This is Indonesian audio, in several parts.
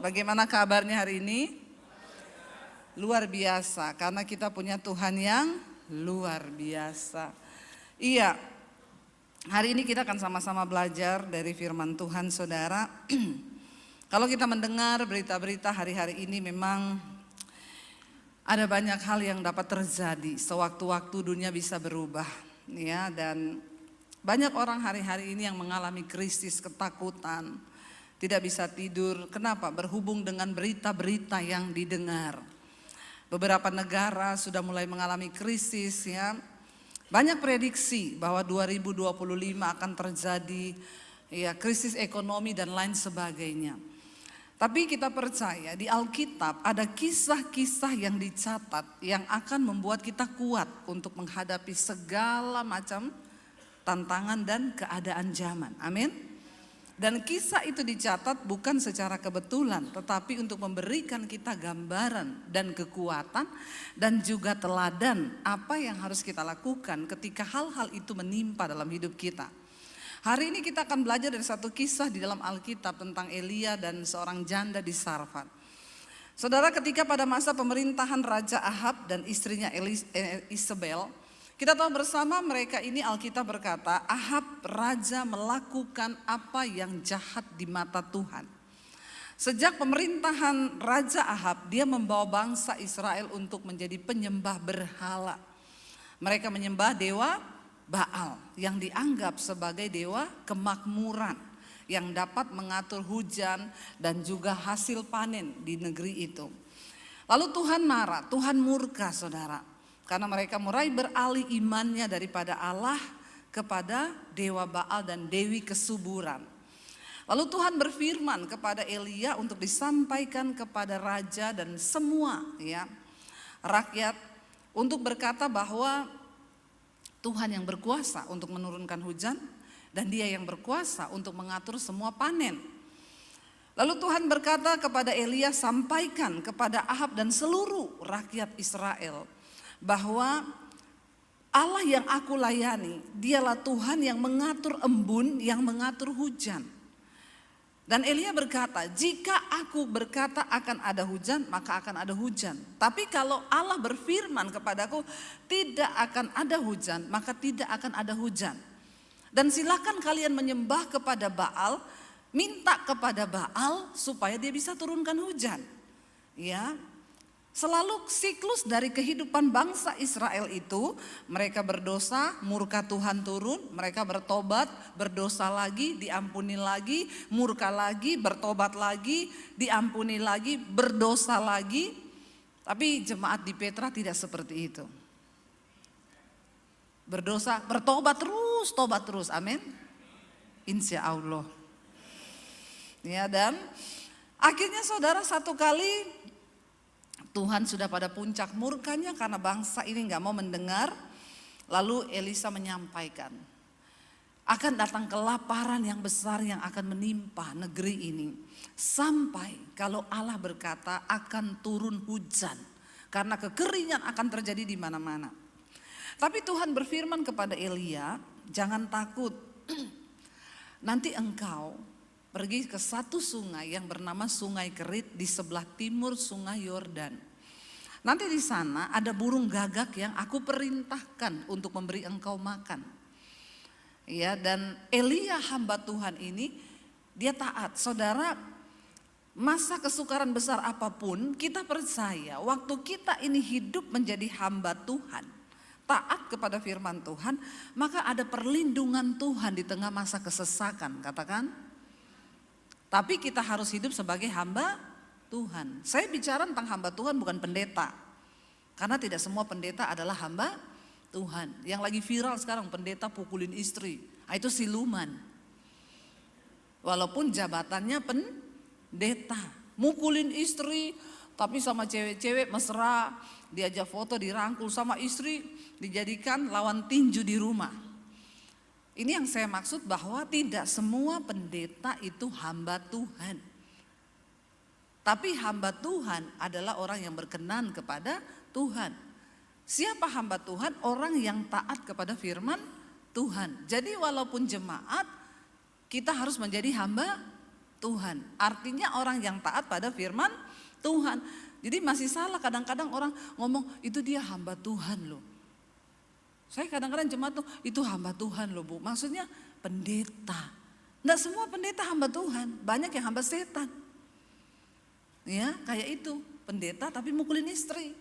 bagaimana kabarnya hari ini? Luar biasa, karena kita punya Tuhan yang luar biasa. Iya, hari ini kita akan sama-sama belajar dari firman Tuhan, saudara. Kalau kita mendengar berita-berita hari-hari ini memang ada banyak hal yang dapat terjadi. Sewaktu-waktu dunia bisa berubah, ya, dan banyak orang hari-hari ini yang mengalami krisis, ketakutan, tidak bisa tidur. Kenapa? Berhubung dengan berita-berita yang didengar. Beberapa negara sudah mulai mengalami krisis, ya. Banyak prediksi bahwa 2025 akan terjadi ya krisis ekonomi dan lain sebagainya. Tapi kita percaya di Alkitab ada kisah-kisah yang dicatat yang akan membuat kita kuat untuk menghadapi segala macam tantangan dan keadaan zaman. Amin. Dan kisah itu dicatat bukan secara kebetulan, tetapi untuk memberikan kita gambaran dan kekuatan dan juga teladan apa yang harus kita lakukan ketika hal-hal itu menimpa dalam hidup kita. Hari ini kita akan belajar dari satu kisah di dalam Alkitab tentang Elia dan seorang janda di Sarfat. Saudara, ketika pada masa pemerintahan Raja Ahab dan istrinya Isabel, kita tahu bersama mereka ini Alkitab berkata Ahab raja melakukan apa yang jahat di mata Tuhan. Sejak pemerintahan Raja Ahab, dia membawa bangsa Israel untuk menjadi penyembah berhala. Mereka menyembah dewa Baal yang dianggap sebagai dewa kemakmuran yang dapat mengatur hujan dan juga hasil panen di negeri itu. Lalu Tuhan marah, Tuhan murka, saudara. Karena mereka mulai beralih imannya daripada Allah kepada dewa Baal dan dewi kesuburan. Lalu Tuhan berfirman kepada Elia untuk disampaikan kepada raja dan semua ya rakyat untuk berkata bahwa Tuhan yang berkuasa untuk menurunkan hujan dan Dia yang berkuasa untuk mengatur semua panen. Lalu Tuhan berkata kepada Elia, sampaikan kepada Ahab dan seluruh rakyat Israel bahwa Allah yang aku layani, Dialah Tuhan yang mengatur embun, yang mengatur hujan. Dan Elia berkata, jika aku berkata akan ada hujan, maka akan ada hujan. Tapi kalau Allah berfirman kepadaku, tidak akan ada hujan, maka tidak akan ada hujan. Dan silakan kalian menyembah kepada Baal, minta kepada Baal supaya dia bisa turunkan hujan. Ya. Selalu siklus dari kehidupan bangsa Israel itu, mereka berdosa, murka Tuhan turun, mereka bertobat, berdosa lagi, diampuni lagi, murka lagi, bertobat lagi, diampuni lagi, berdosa lagi. Tapi jemaat di Petra tidak seperti itu. Berdosa, bertobat terus, tobat terus, amin. Insya Allah. Ya, dan akhirnya saudara satu kali Tuhan sudah pada puncak murkanya karena bangsa ini gak mau mendengar. Lalu Elisa menyampaikan, akan datang kelaparan yang besar yang akan menimpa negeri ini. Sampai kalau Allah berkata akan turun hujan. Karena kekeringan akan terjadi di mana-mana. Tapi Tuhan berfirman kepada Elia, jangan takut. Nanti engkau pergi ke satu sungai yang bernama Sungai Kerit di sebelah timur Sungai Yordan. Nanti di sana ada burung gagak yang aku perintahkan untuk memberi engkau makan. Ya, dan Elia hamba Tuhan ini dia taat. Saudara, masa kesukaran besar apapun kita percaya waktu kita ini hidup menjadi hamba Tuhan, taat kepada firman Tuhan, maka ada perlindungan Tuhan di tengah masa kesesakan, katakan. Tapi kita harus hidup sebagai hamba Tuhan. Saya bicara tentang hamba Tuhan bukan pendeta. Karena tidak semua pendeta adalah hamba Tuhan. Yang lagi viral sekarang pendeta pukulin istri. Itu siluman. Walaupun jabatannya pendeta. Mukulin istri tapi sama cewek-cewek mesra. Diajak foto, dirangkul sama istri. Dijadikan lawan tinju di rumah. Ini yang saya maksud bahwa tidak semua pendeta itu hamba Tuhan. Tapi hamba Tuhan adalah orang yang berkenan kepada Tuhan. Siapa hamba Tuhan? Orang yang taat kepada firman Tuhan. Jadi walaupun jemaat, kita harus menjadi hamba Tuhan. Artinya orang yang taat pada firman Tuhan. Jadi masih salah kadang-kadang orang ngomong itu dia hamba Tuhan loh. Saya kadang-kadang jemaat tuh itu hamba Tuhan loh Bu. Maksudnya pendeta. Enggak semua pendeta hamba Tuhan. Banyak yang hamba setan. Ya kayak itu. Pendeta tapi mukulin istri.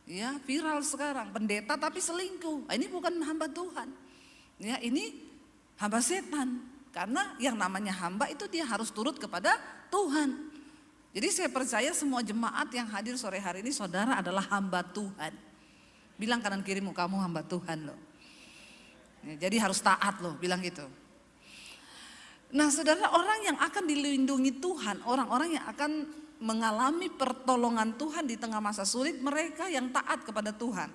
Ya viral sekarang. Pendeta tapi selingkuh. Ini bukan hamba Tuhan. Ya ini hamba setan. Karena yang namanya hamba itu dia harus turut kepada Tuhan. Jadi saya percaya semua jemaat yang hadir sore hari ini saudara adalah hamba Tuhan. Bilang kanan kirimu kamu hamba Tuhan loh. Ya, jadi harus taat loh bilang gitu. Nah saudara, orang yang akan dilindungi Tuhan, orang-orang yang akan mengalami pertolongan Tuhan di tengah masa sulit, mereka yang taat kepada Tuhan.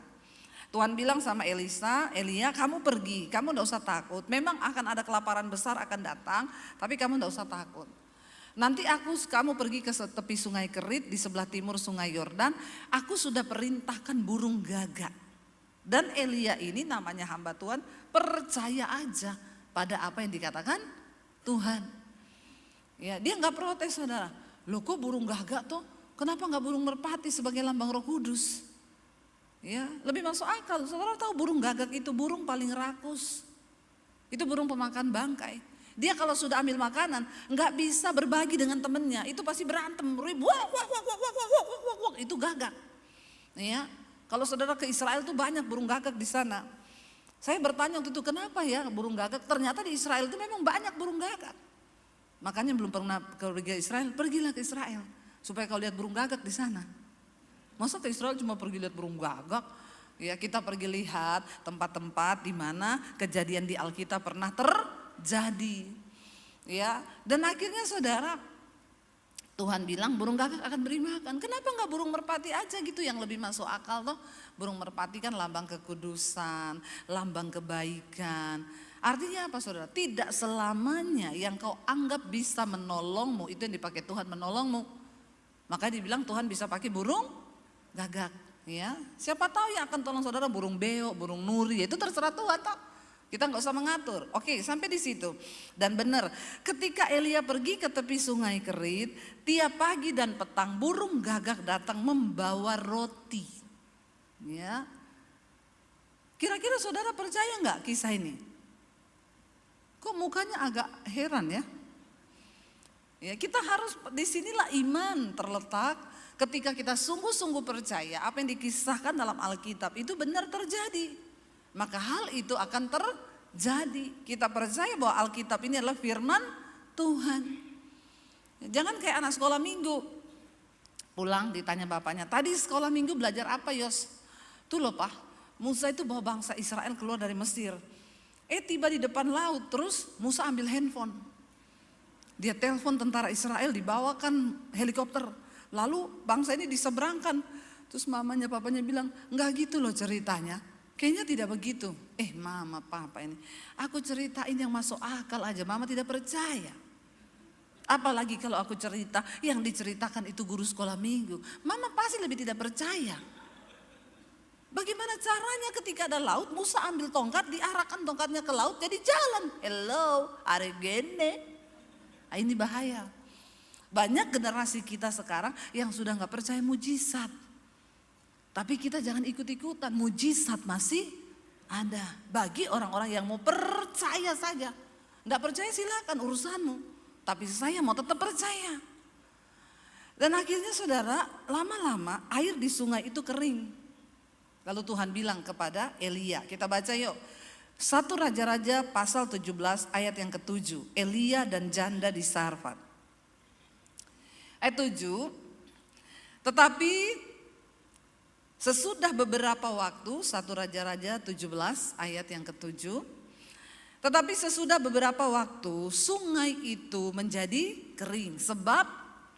Tuhan bilang sama Elia kamu pergi, kamu tidak usah takut. Memang akan ada kelaparan besar akan datang, tapi kamu tidak usah takut. Nanti kamu pergi ke tepi sungai Kerit di sebelah timur sungai Yordan. Aku sudah perintahkan burung gagak. Dan Elia ini namanya hamba Tuhan, percaya aja pada apa yang dikatakan Tuhan. Ya, dia nggak protes saudara. Loh kok burung gagak tuh? Kenapa nggak burung merpati sebagai lambang Roh Kudus? Ya, lebih masuk akal. Saudara tahu burung gagak itu burung paling rakus. Itu burung pemakan bangkai. Dia kalau sudah ambil makanan nggak bisa berbagi dengan temennya, itu pasti berantem, itu gagak. Ya, kalau saudara ke Israel tuh banyak burung gagak di sana. Saya bertanya waktu itu kenapa ya burung gagak? Ternyata di Israel itu memang banyak burung gagak. Makanya belum pernah pergi ke Israel, pergilah ke Israel supaya kau lihat burung gagak di sana. Masa ke Israel cuma pergi lihat burung gagak? Ya kita pergi lihat tempat-tempat di mana kejadian di Alkitab pernah terjadi. Ya, dan akhirnya saudara, Tuhan bilang burung gagak akan beri makan. Kenapa nggak burung merpati aja gitu yang lebih masuk akal toh? Burung merpati kan lambang kekudusan, lambang kebaikan. Artinya apa saudara? Tidak selamanya yang kau anggap bisa menolongmu itu yang dipakai Tuhan menolongmu. Makanya dibilang Tuhan bisa pakai burung gagak. Ya, siapa tahu yang akan tolong saudara burung beo, burung nuri, itu terserah Tuhan toh. Kita nggak usah mengatur. Oke, sampai di situ. Dan benar, ketika Elia pergi ke tepi sungai Kerit, tiap pagi dan petang burung gagak datang membawa roti. Ya, kira-kira saudara percaya nggak kisah ini? Kok mukanya agak heran ya? Ya, kita harus disinilah iman terletak. Ketika kita sungguh-sungguh percaya apa yang dikisahkan dalam Alkitab itu benar terjadi, maka hal itu akan terjadi. Kita percaya bahwa Alkitab ini adalah firman Tuhan. Jangan kayak anak sekolah minggu. Pulang ditanya bapaknya, tadi sekolah minggu belajar apa Yos? Tuh loh Pak, Musa itu bawa bangsa Israel keluar dari Mesir. Tiba di depan laut, terus Musa ambil handphone. Dia telepon tentara Israel, dibawakan helikopter. Lalu bangsa ini diseberangkan. Terus mamanya papanya bilang, enggak gitu loh ceritanya. Kayaknya tidak begitu. Mama papa ini, aku ceritain yang masuk akal aja, mama tidak percaya. Apalagi kalau aku cerita yang diceritakan itu guru sekolah minggu, mama pasti lebih tidak percaya. Bagaimana caranya ketika ada laut, Musa ambil tongkat, diarahkan tongkatnya ke laut jadi jalan. Hello, aregene. Ini bahaya. Banyak generasi kita sekarang yang sudah gak percaya mujizat. Tapi kita jangan ikut-ikutan, mujizat masih ada. Bagi orang-orang yang mau percaya saja. Gak percaya silakan urusanmu. Tapi saya mau tetap percaya. Dan akhirnya saudara, lama-lama air di sungai itu kering. Lalu Tuhan bilang kepada Elia, kita baca yuk. 1 Raja-Raja pasal 17 ayat yang ke-7. Elia dan janda di Sarfat. Ayat 7, tetapi sesudah beberapa waktu, 1 Raja-Raja 17 ayat yang ke-7, tetapi sesudah beberapa waktu sungai itu menjadi kering sebab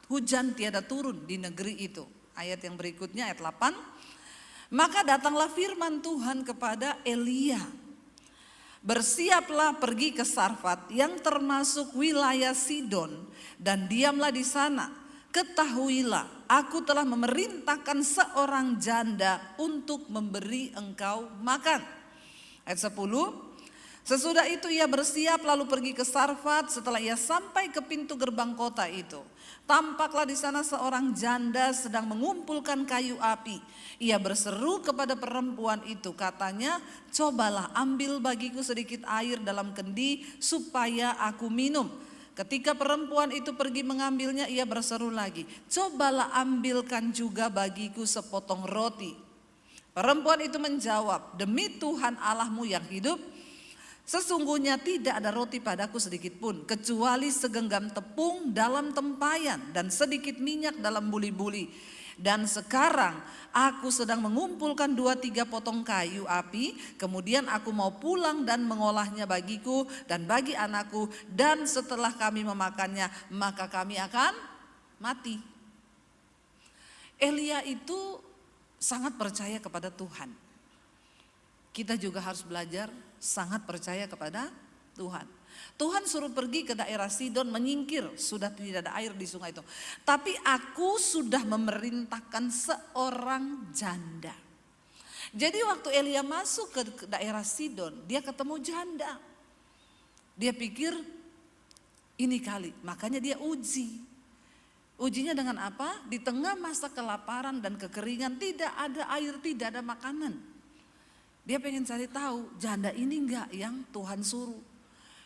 hujan tiada turun di negeri itu. Ayat yang berikutnya ayat 8, maka datanglah firman Tuhan kepada Elia, bersiaplah pergi ke Sarfat yang termasuk wilayah Sidon dan diamlah di sana. Ketahuilah, aku telah memerintahkan seorang janda untuk memberi engkau makan. Ayat 10, Sesudah itu ia bersiap lalu pergi ke Sarfat. Setelah ia sampai ke pintu gerbang kota itu, tampaklah di sana seorang janda sedang mengumpulkan kayu api. Ia berseru kepada perempuan itu, katanya, cobalah ambil bagiku sedikit air dalam kendi supaya aku minum. Ketika perempuan itu pergi mengambilnya, ia berseru lagi, cobalah ambilkan juga bagiku sepotong roti. Perempuan itu menjawab, demi Tuhan Allahmu yang hidup, sesungguhnya tidak ada roti padaku sedikit pun, kecuali segenggam tepung dalam tempayan dan sedikit minyak dalam buli-buli. Dan sekarang aku sedang mengumpulkan 2-3 potong kayu api, kemudian aku mau pulang dan mengolahnya bagiku dan bagi anakku, dan setelah kami memakannya maka kami akan mati. Elia itu sangat percaya kepada Tuhan. Kita juga harus belajar sangat percaya kepada Tuhan. Tuhan suruh pergi ke daerah Sidon, menyingkir, sudah tidak ada air di sungai itu. Tapi aku sudah memerintahkan seorang janda. Jadi waktu Elia masuk ke daerah Sidon, dia ketemu janda. Dia pikir ini kali, makanya dia uji. Ujinya dengan apa? Di tengah masa kelaparan dan kekeringan, tidak ada air, tidak ada makanan. Dia pengen cari tahu, janda ini enggak yang Tuhan suruh.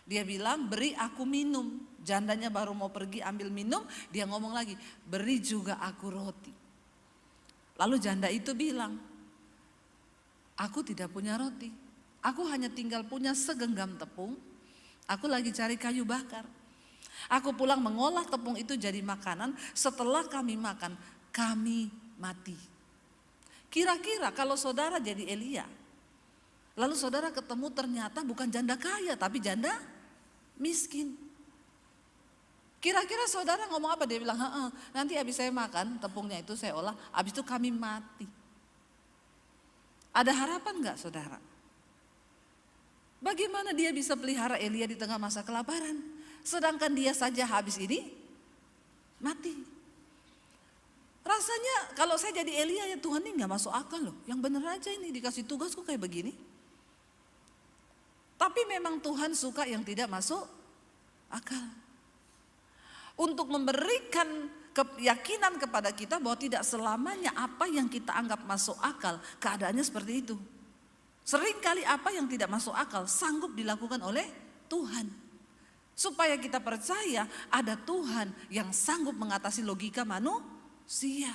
Dia bilang, beri aku minum. Jandanya baru mau pergi ambil minum, dia ngomong lagi, beri juga aku roti. Lalu janda itu bilang, aku tidak punya roti. Aku hanya tinggal punya segenggam tepung. Aku lagi cari kayu bakar. Aku pulang mengolah tepung itu jadi makanan. Setelah kami makan, kami mati. Kira-kira kalau saudara jadi Elia, lalu saudara ketemu ternyata bukan janda kaya tapi janda miskin. Kira-kira saudara ngomong apa? Dia bilang, nanti habis saya makan tepungnya itu saya olah, habis itu kami mati. Ada harapan enggak saudara? Bagaimana dia bisa pelihara Elia di tengah masa kelaparan? Sedangkan dia saja habis ini mati. Rasanya kalau saya jadi Elia, ya Tuhan ini gak masuk akal loh. Yang bener aja ini dikasih tugas kok kayak begini. Tapi memang Tuhan suka yang tidak masuk akal. Untuk memberikan keyakinan kepada kita bahwa tidak selamanya apa yang kita anggap masuk akal, keadaannya seperti itu. Seringkali apa yang tidak masuk akal sanggup dilakukan oleh Tuhan. Supaya kita percaya ada Tuhan yang sanggup mengatasi logika manusia.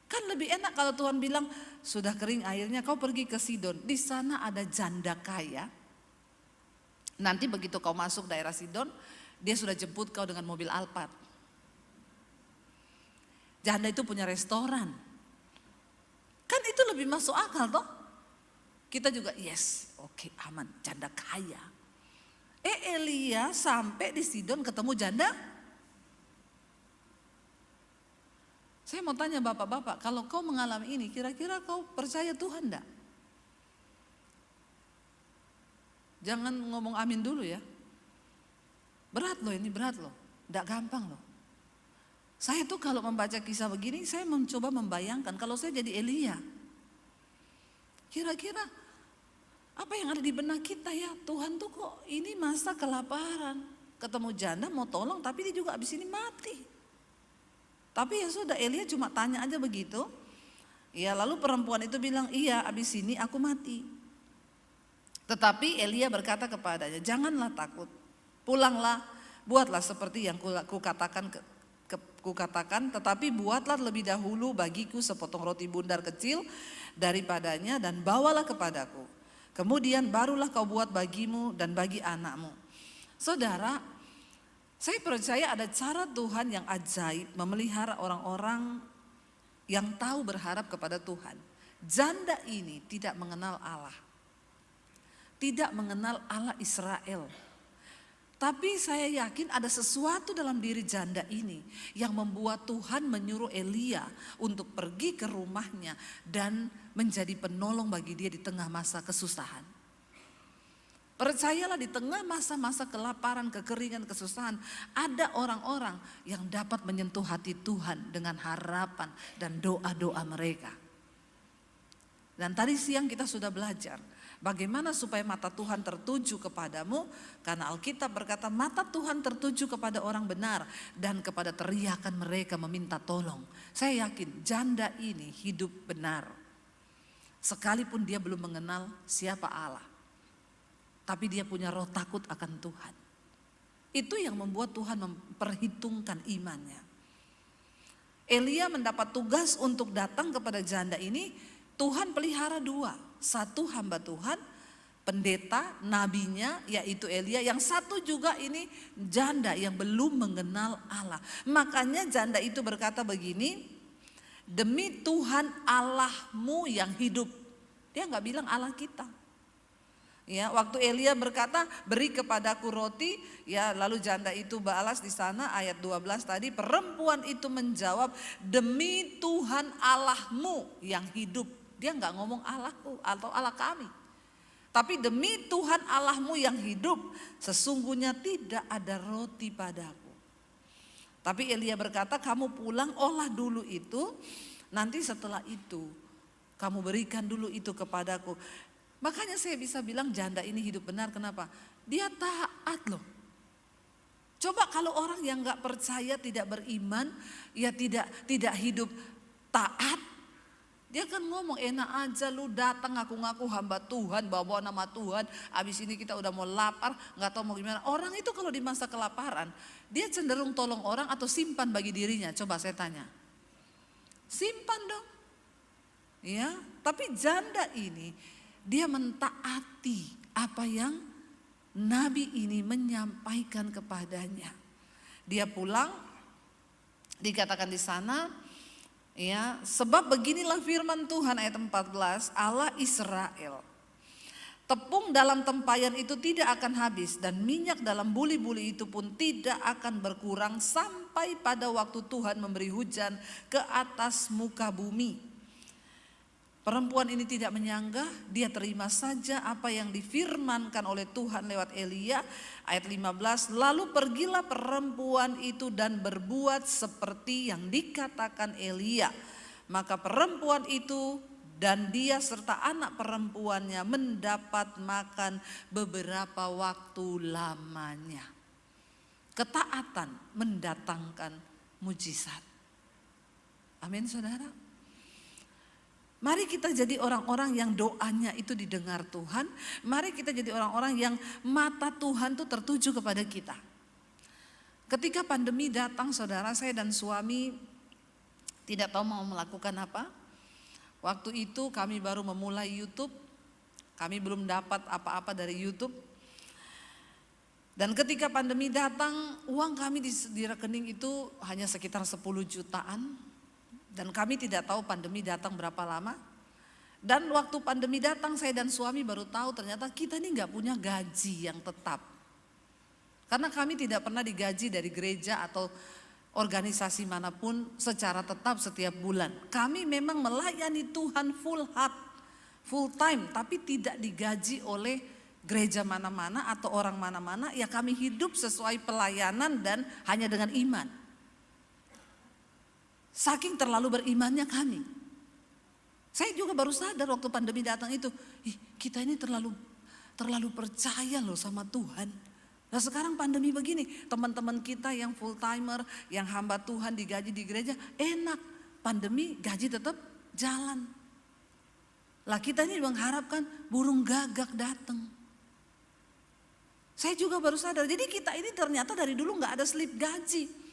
Kan lebih enak kalau Tuhan bilang, sudah kering airnya kau pergi ke Sidon. Di sana ada janda kaya. Nanti begitu kau masuk daerah Sidon, dia sudah jemput kau dengan mobil Alphard. Janda itu punya restoran. Kan itu lebih masuk akal toh. Kita juga yes, oke, aman, janda kaya. Elia sampai di Sidon ketemu janda. Saya mau tanya bapak-bapak, kalau kau mengalami ini, kira-kira kau percaya Tuhan enggak? Jangan ngomong amin dulu ya. Berat loh ini, berat loh. Enggak gampang loh. Saya tuh kalau membaca kisah begini, saya mencoba membayangkan kalau saya jadi Elia. Kira-kira apa yang ada di benak kita ya, Tuhan tuh kok ini masa kelaparan. Ketemu janda mau tolong tapi dia juga abis ini mati. Tapi ya sudah, Elia cuma tanya aja begitu. Ya lalu perempuan itu bilang, iya abis ini aku mati. Tetapi Elia berkata kepadanya, janganlah takut, pulanglah, buatlah seperti yang kukatakan, tetapi buatlah lebih dahulu bagiku sepotong roti bundar kecil daripadanya dan bawalah kepadaku. Kemudian barulah kau buat bagimu dan bagi anakmu. Saudara, saya percaya ada cara Tuhan yang ajaib memelihara orang-orang yang tahu berharap kepada Tuhan. Janda ini tidak mengenal Allah. Tidak mengenal Allah Israel. Tapi saya yakin ada sesuatu dalam diri janda ini yang membuat Tuhan menyuruh Elia untuk pergi ke rumahnya dan menjadi penolong bagi dia di tengah masa kesusahan. Percayalah di tengah masa-masa kelaparan, kekeringan, kesusahan, ada orang-orang yang dapat menyentuh hati Tuhan dengan harapan dan doa-doa mereka. Dan tadi siang kita sudah belajar, Bagaimana supaya mata Tuhan tertuju kepadamu? Karena Alkitab berkata mata Tuhan tertuju kepada orang benar dan kepada teriakan mereka meminta tolong. Saya yakin janda ini hidup benar. Sekalipun dia belum mengenal siapa Allah. Tapi dia punya roh takut akan Tuhan. Itu yang membuat Tuhan memperhitungkan imannya. Elia mendapat tugas untuk datang kepada janda ini. Tuhan pelihara dua. Satu hamba Tuhan, pendeta, nabinya yaitu Elia. Yang satu juga ini janda yang belum mengenal Allah. Makanya janda itu berkata begini, demi Tuhan Allahmu yang hidup. Dia gak bilang Allah kita. Ya, waktu Elia berkata beri kepadaku roti, ya lalu janda itu balas di sana ayat 12 tadi, perempuan itu menjawab demi Tuhan Allahmu yang hidup. Dia nggak ngomong Allahku atau Allah kami, tapi demi Tuhan Allahmu yang hidup, sesungguhnya tidak ada roti padaku. Tapi Elia berkata kamu pulang olah dulu itu, nanti setelah itu kamu berikan dulu itu kepadaku. Makanya saya bisa bilang janda ini hidup benar. Kenapa? Dia taat loh. Coba kalau orang yang gak percaya, tidak beriman, ya tidak hidup taat, dia kan ngomong enak aja lu datang ngaku-ngaku hamba Tuhan, bawa nama Tuhan, abis ini kita udah mau lapar, gak tahu mau gimana. Orang itu kalau di masa kelaparan, dia cenderung tolong orang atau simpan bagi dirinya. Coba saya tanya, simpan dong. Ya, tapi janda ini dia mentaati apa yang nabi ini menyampaikan kepadanya. Dia pulang, dikatakan di sana, ya, sebab beginilah firman Tuhan ayat 14, Allah Israel. Tepung dalam tempayan itu tidak akan habis dan minyak dalam buli-buli itu pun tidak akan berkurang sampai pada waktu Tuhan memberi hujan ke atas muka bumi. Perempuan ini tidak menyanggah, dia terima saja apa yang difirmankan oleh Tuhan lewat Elia. Ayat 15, lalu pergilah perempuan itu dan berbuat seperti yang dikatakan Elia. Maka perempuan itu dan dia serta anak perempuannya mendapat makan beberapa waktu lamanya. Ketaatan mendatangkan mujizat. Amin saudara. Mari kita jadi orang-orang yang doanya itu didengar Tuhan. Mari kita jadi orang-orang yang mata Tuhan itu tertuju kepada kita. Ketika pandemi datang saudara, saya dan suami tidak tahu mau melakukan apa. Waktu itu kami baru memulai YouTube. Kami belum dapat apa-apa dari YouTube. Dan ketika pandemi datang, uang kami di rekening itu hanya sekitar 10 jutaan. Dan kami tidak tahu pandemi datang berapa lama. Dan waktu pandemi datang saya dan suami baru tahu ternyata kita ini gak punya gaji yang tetap. Karena kami tidak pernah digaji dari gereja atau organisasi manapun secara tetap setiap bulan. Kami memang melayani Tuhan full time, tapi tidak digaji oleh gereja mana-mana atau orang mana-mana. Ya kami hidup sesuai pelayanan dan hanya dengan iman. Saking terlalu berimannya kami. Saya juga baru sadar waktu pandemi datang itu, kita ini terlalu percaya loh sama Tuhan. Nah sekarang pandemi begini, teman-teman kita yang full timer, yang hamba Tuhan digaji di gereja, enak. Pandemi gaji tetap jalan. Lah kita ini mengharapkan burung gagak datang. Saya juga baru sadar, jadi kita ini ternyata dari dulu gak ada slip gaji.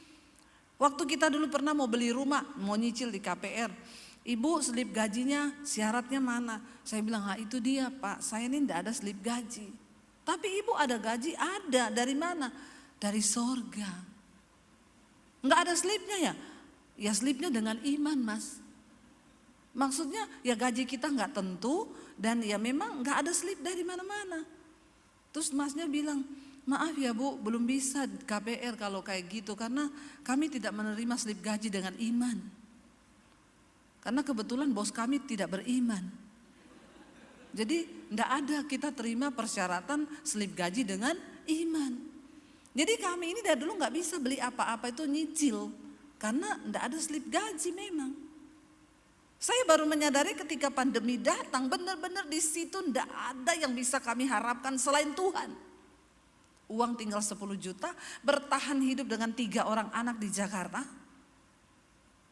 Waktu kita dulu pernah mau beli rumah, mau nyicil di KPR. Ibu slip gajinya syaratnya mana? Saya bilang, itu dia Pak, saya ini tidak ada slip gaji. Tapi ibu ada gaji, ada. Dari mana? Dari sorga. Nggak ada slipnya ya? Ya slipnya dengan iman mas. Maksudnya ya gaji kita nggak tentu dan ya memang nggak ada slip dari mana-mana. Terus masnya bilang, maaf ya Bu, belum bisa KPR kalau kayak gitu karena kami tidak menerima slip gaji dengan iman. Karena kebetulan bos kami tidak beriman. Jadi tidak ada kita terima persyaratan slip gaji dengan iman. Jadi kami ini dari dulu nggak bisa beli apa-apa itu nyicil karena tidak ada slip gaji memang. Saya baru menyadari ketika pandemi datang, benar-benar di situ tidak ada yang bisa kami harapkan selain Tuhan. Uang tinggal 10 juta, bertahan hidup dengan 3 orang anak di Jakarta.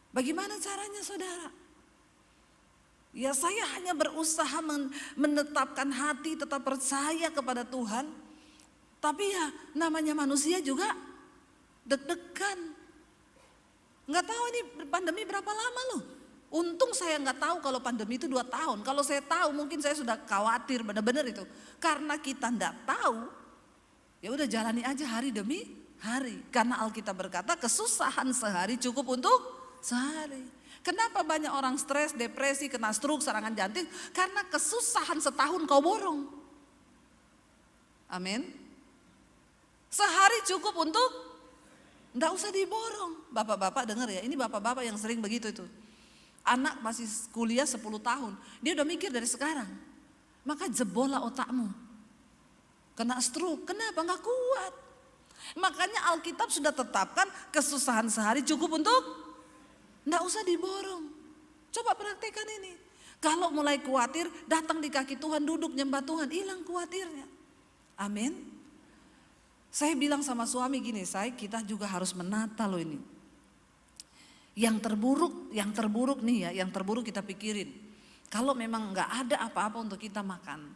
Bagaimana caranya saudara? Ya saya hanya berusaha menetapkan hati tetap percaya kepada Tuhan. Tapi ya namanya manusia juga deg-degan. Nggak tahu ini pandemi berapa lama loh. Untung saya nggak tahu kalau pandemi itu 2 tahun. Kalau saya tahu mungkin saya sudah khawatir benar-benar itu. Karena kita nggak tahu, ya udah jalani aja hari demi hari. Karena Alkitab berkata kesusahan sehari cukup untuk sehari. Kenapa banyak orang stres, depresi, kena stroke, serangan jantung? Karena kesusahan setahun kau borong. Amin. Sehari cukup untuk, nggak usah diborong. Bapak-bapak dengar ya, ini bapak-bapak yang sering begitu itu. Anak masih kuliah 10 tahun, dia udah mikir dari sekarang. Maka jebolah otakmu. Kena stroke, kenapa? Nggak kuat. Makanya Alkitab sudah tetapkan kesusahan sehari cukup untuk, nggak usah diborong. Coba praktekkan ini. Kalau mulai khawatir, datang di kaki Tuhan, duduk nyembah Tuhan, hilang khawatirnya. Amin. Saya bilang sama suami gini, kita juga harus menata loh ini. Yang terburuk nih ya, yang terburuk kita pikirin. Kalau memang nggak ada apa-apa untuk kita makan.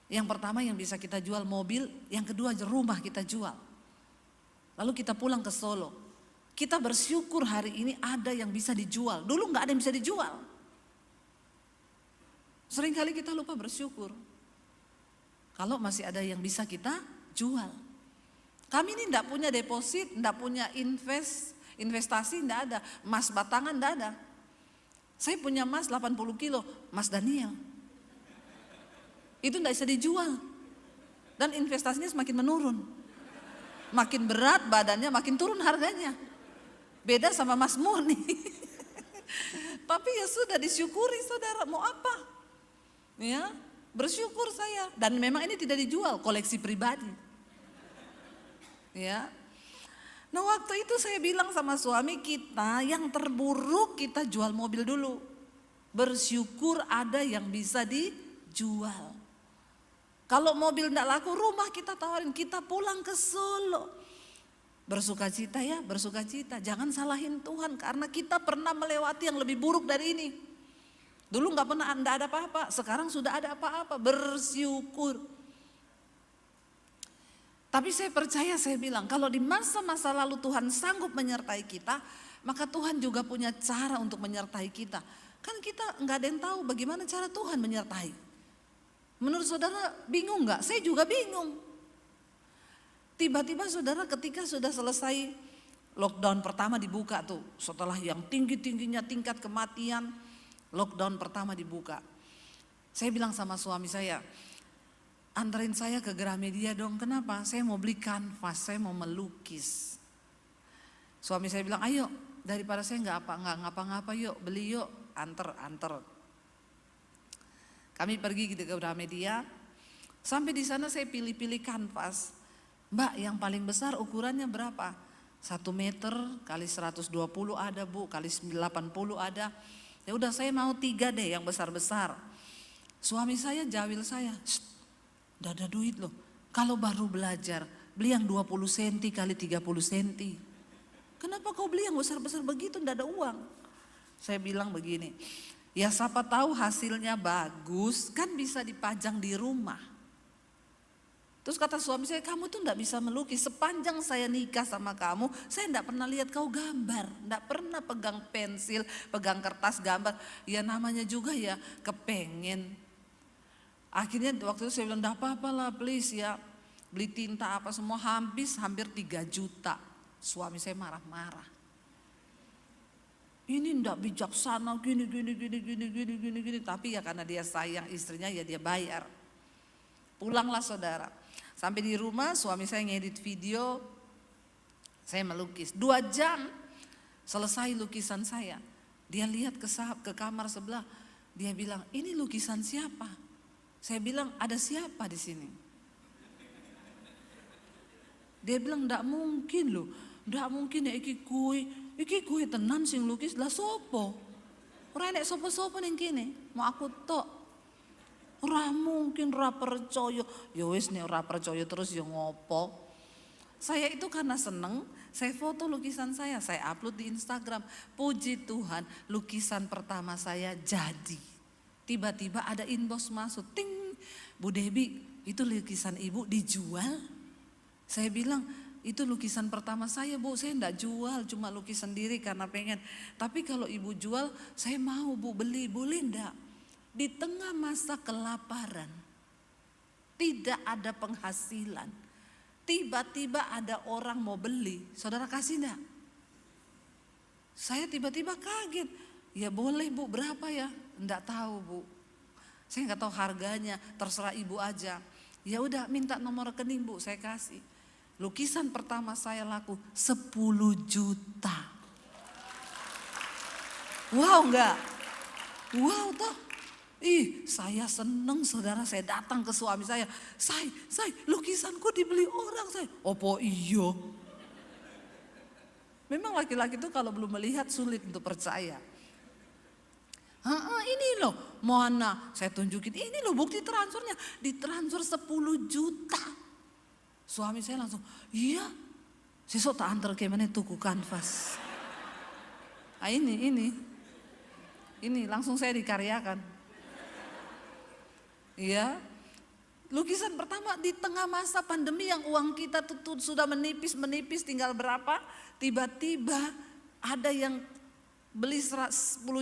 Yang pertama yang bisa kita jual mobil, yang kedua rumah kita jual. Lalu kita pulang ke Solo. Kita bersyukur hari ini ada yang bisa dijual. Dulu nggak ada yang bisa dijual. Seringkali kita lupa bersyukur. Kalau masih ada yang bisa kita jual. Kami ini enggak punya deposit, enggak punya investasi enggak ada, emas batangan enggak ada. Saya punya emas 80 kilo, emas Daniel. Itu enggak bisa dijual. Dan investasinya semakin menurun. Makin berat badannya, makin turun harganya. Beda sama emas murni. Tapi ya sudah disyukuri saudara, mau apa? Ya, bersyukur saya. Dan memang ini tidak dijual, koleksi pribadi. Ya. Nah waktu itu saya bilang sama suami kita, yang terburuk kita jual mobil dulu. Bersyukur ada yang bisa dijual. Kalau mobil tidak laku, rumah kita tawarin, kita pulang ke Solo. Bersukacita ya, bersukacita. Jangan salahin Tuhan karena kita pernah melewati yang lebih buruk dari ini. Dulu nggak pernah ada apa-apa, sekarang sudah ada apa-apa, bersyukur. Tapi saya percaya, saya bilang kalau di masa-masa lalu Tuhan sanggup menyertai kita, maka Tuhan juga punya cara untuk menyertai kita. Kan kita nggak ada yang tahu bagaimana cara Tuhan menyertai. Menurut saudara bingung nggak? Saya juga bingung. Tiba-tiba saudara ketika sudah selesai lockdown pertama dibuka tuh, setelah yang tinggi-tingginya tingkat kematian, lockdown pertama dibuka. Saya bilang sama suami saya, anterin saya ke Gramedia dong. Kenapa? Saya mau beli kanvas, saya mau melukis. Suami saya bilang, ayo daripada saya nggak ngapa-ngapa yuk beli yuk, anter. Kami pergi gitu ke Gramedia. Sampai di sana saya pilih-pilih kanvas. Mbak, yang paling besar ukurannya berapa? 1 meter kali 120 ada bu, kali 80 ada. Ya udah saya mau 3 deh yang besar-besar. Suami saya jawil saya, nggak ada duit loh. Kalau baru belajar, beli yang 20 cm kali 30 cm. Kenapa kau beli yang besar-besar begitu, nggak ada uang? Saya bilang begini, ya siapa tahu hasilnya bagus, kan bisa dipajang di rumah. Terus kata suami saya, kamu tuh nggak bisa melukis. Sepanjang saya nikah sama kamu, saya nggak pernah lihat kau gambar, nggak pernah pegang pensil, pegang kertas gambar. Ya namanya juga ya kepengen. Akhirnya waktu itu saya bilang, enggak apa-apa lah please ya. Beli tinta apa semua hampir 3 juta. Suami saya marah-marah. Ini enggak bijaksana gini. Tapi ya karena dia sayang istrinya ya dia bayar. Pulanglah saudara. Sampai di rumah suami saya ngedit video. Saya melukis. 2 jam selesai lukisan saya. Dia lihat ke kamar sebelah. Dia bilang, ini lukisan siapa? Saya bilang, ada siapa di sini? Dia bilang, ndak mungkin loh. Ndak mungkin ya iki kue tenan sing lukis lah sopo. Ora enek sapa-sapa ning kene, mau aku tok. Ora mungkin ora percaya. Ya wis nek ora percaya terus ya ngopo. Saya itu karena seneng, saya foto lukisan saya upload di Instagram. Puji Tuhan, lukisan pertama saya jadi. Tiba-tiba ada inbox masuk, ting, Bu Debbie, itu lukisan ibu dijual. Saya bilang, itu lukisan pertama saya Bu, saya enggak jual, cuma lukis sendiri karena pengen. Tapi kalau ibu jual, saya mau Bu beli, boleh enggak? Di tengah masa kelaparan, tidak ada penghasilan, tiba-tiba ada orang mau beli, saudara kasih enggak? Saya tiba-tiba kaget, ya boleh Bu, berapa ya? Enggak tahu Bu, saya enggak tahu harganya, terserah ibu aja. Ya udah minta nomor rekening Bu, saya kasih. Lukisan pertama saya laku 10 juta. Wow enggak? Wow toh? Ih saya seneng saudara, saya datang ke suami saya. Say, lukisanku dibeli orang say. Opo iyo? Memang laki-laki itu kalau belum melihat sulit untuk percaya. Ini loh, mana? Saya tunjukin, ini loh bukti transfernya. Ditransfer 10 juta. Suami saya langsung, iya, sesok tak antar ke mana tuku kanvas. Ah ini langsung saya dikaryakan. Iya, lukisan pertama di tengah masa pandemi yang uang kita tuh sudah menipis tinggal berapa. Tiba-tiba ada yang beli 10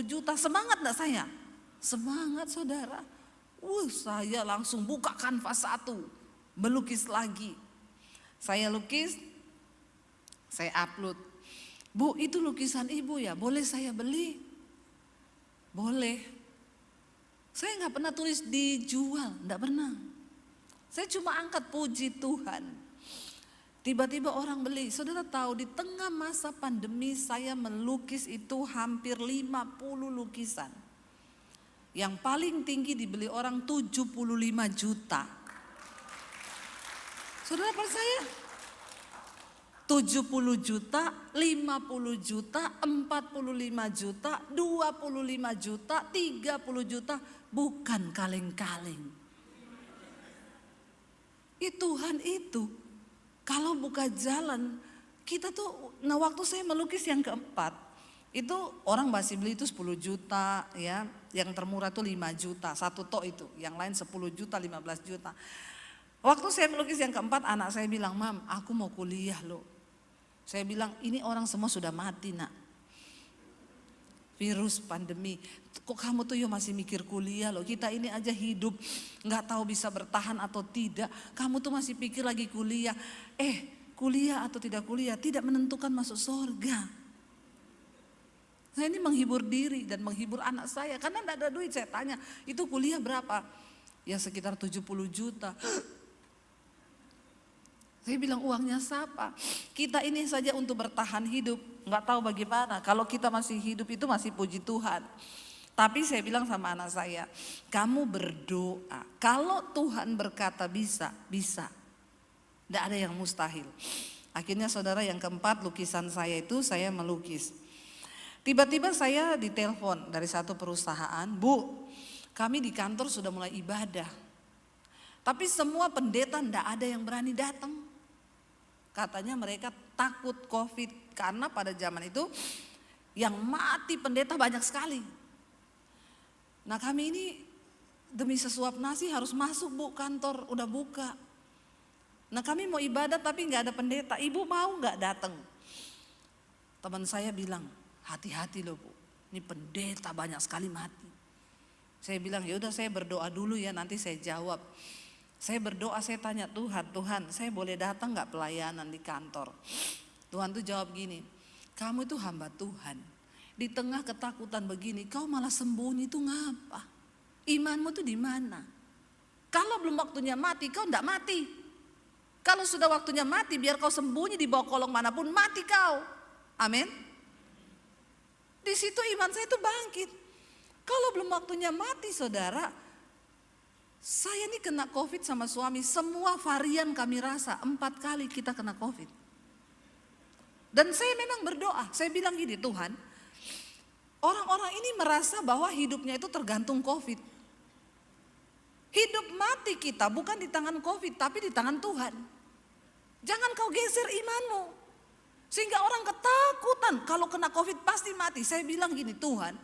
juta, semangat enggak saya? Semangat saudara. Saya langsung buka kanvas satu, melukis lagi. Saya lukis, saya upload. Bu itu lukisan ibu ya, boleh saya beli? Boleh. Saya gak pernah tulis dijual, gak pernah. Saya cuma angkat puji Tuhan. Tiba-tiba orang beli. Saudara tahu di tengah masa pandemi saya melukis itu hampir 50 lukisan. Yang paling tinggi dibeli orang 75 juta. Saudara percaya? 70 juta, 50 juta, 45 juta, 25 juta, 30 juta, bukan kaleng-kaleng. Tuhan itu kalau buka jalan, kita tuh, nah waktu saya melukis yang keempat, itu orang masih beli itu 10 juta ya, yang termurah tuh 5 juta, satu tok itu, yang lain 10 juta, 15 juta. Waktu saya melukis yang keempat, anak saya bilang, Mam, aku mau kuliah loh. Saya bilang, ini orang semua sudah mati nak. Virus, pandemi. Kok kamu tuh masih mikir kuliah loh. Kita ini aja hidup, gak tahu bisa bertahan atau tidak. Kamu tuh masih pikir lagi kuliah. Kuliah atau tidak kuliah, tidak menentukan masuk surga. Saya ini menghibur diri dan menghibur anak saya. Karena gak ada duit, saya tanya, itu kuliah berapa? Ya sekitar 70 juta. Saya bilang uangnya siapa? Kita ini saja untuk bertahan hidup, nggak tahu bagaimana. Kalau kita masih hidup itu masih puji Tuhan. Tapi saya bilang sama anak saya, kamu berdoa. Kalau Tuhan berkata bisa, bisa. Nggak ada yang mustahil. Akhirnya saudara yang keempat lukisan saya itu saya melukis. Tiba-tiba saya ditelepon dari satu perusahaan, Bu, kami di kantor sudah mulai ibadah. Tapi semua pendeta nggak ada yang berani datang. Katanya mereka takut COVID karena pada zaman itu yang mati pendeta banyak sekali. Nah kami ini demi sesuap nasi harus masuk Bu, kantor udah buka. Nah kami mau ibadah tapi nggak ada pendeta, ibu mau nggak datang? Teman saya bilang hati-hati loh Bu, ini pendeta banyak sekali mati. Saya bilang ya udah saya berdoa dulu ya nanti saya jawab. Saya berdoa, saya tanya Tuhan, saya boleh datang gak pelayanan di kantor? Tuhan tuh jawab gini, kamu itu hamba Tuhan. Di tengah ketakutan begini, kau malah sembunyi itu ngapa? Imanmu tuh di mana? Kalau belum waktunya mati, kau gak mati. Kalau sudah waktunya mati, biar kau sembunyi di bawah kolong manapun, mati kau. Amin. Di situ iman saya itu bangkit. Kalau belum waktunya mati saudara, saya ini kena COVID sama suami, semua varian kami rasa, 4 kali kita kena COVID. Dan saya memang berdoa, saya bilang gini, Tuhan, Orang-orang ini merasa bahwa hidupnya itu tergantung COVID. Hidup mati kita bukan di tangan COVID, tapi di tangan Tuhan. Jangan kau geser imanmu. Sehingga orang ketakutan kalau kena COVID pasti mati. Saya bilang gini, Tuhan,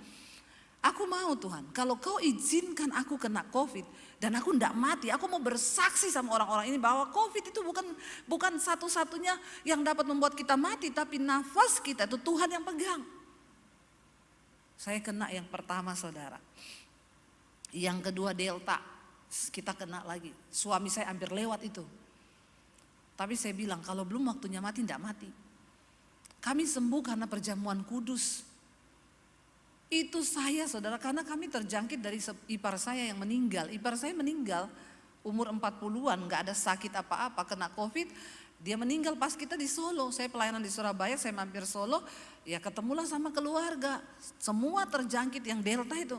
aku mau Tuhan, kalau kau izinkan aku kena COVID dan aku tidak mati, aku mau bersaksi sama orang-orang ini bahwa COVID itu bukan satu-satunya yang dapat membuat kita mati, tapi nafas kita itu Tuhan yang pegang. Saya kena yang pertama saudara. Yang kedua Delta, kita kena lagi. Suami saya hampir lewat itu. Tapi saya bilang kalau belum waktunya mati, tidak mati. Kami sembuh karena perjamuan kudus. Itu saya saudara, karena kami terjangkit dari ipar saya yang meninggal. Ipar saya meninggal umur 40-an, gak ada sakit apa-apa, kena COVID. Dia meninggal pas kita di Solo. Saya pelayanan di Surabaya, saya mampir Solo. Ya ketemulah sama keluarga. Semua terjangkit yang Delta itu.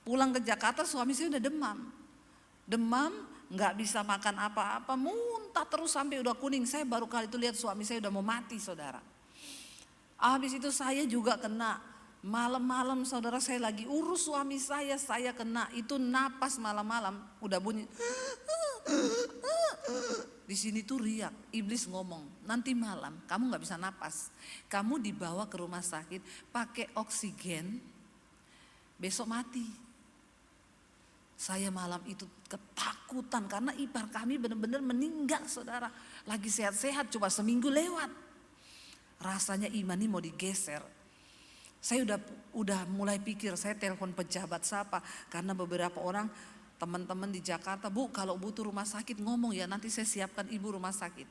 Pulang ke Jakarta suami saya udah demam. Demam, gak bisa makan apa-apa, muntah terus sampai udah kuning. Saya baru kali itu lihat suami saya udah mau mati saudara. Habis itu saya juga kena. Malam-malam saudara, saya lagi urus suami saya kena. Itu napas malam-malam udah bunyi. Di sini tuh riak, iblis ngomong, nanti malam kamu gak bisa napas. Kamu dibawa ke rumah sakit pakai oksigen, besok mati. Saya malam itu ketakutan karena ipar kami benar-benar meninggal saudara. Lagi sehat-sehat, coba seminggu lewat. Rasanya iman ini mau digeser. Saya udah mulai pikir, saya telepon pejabat siapa, karena beberapa orang teman-teman di Jakarta, Bu kalau butuh rumah sakit ngomong ya, nanti saya siapkan ibu rumah sakit.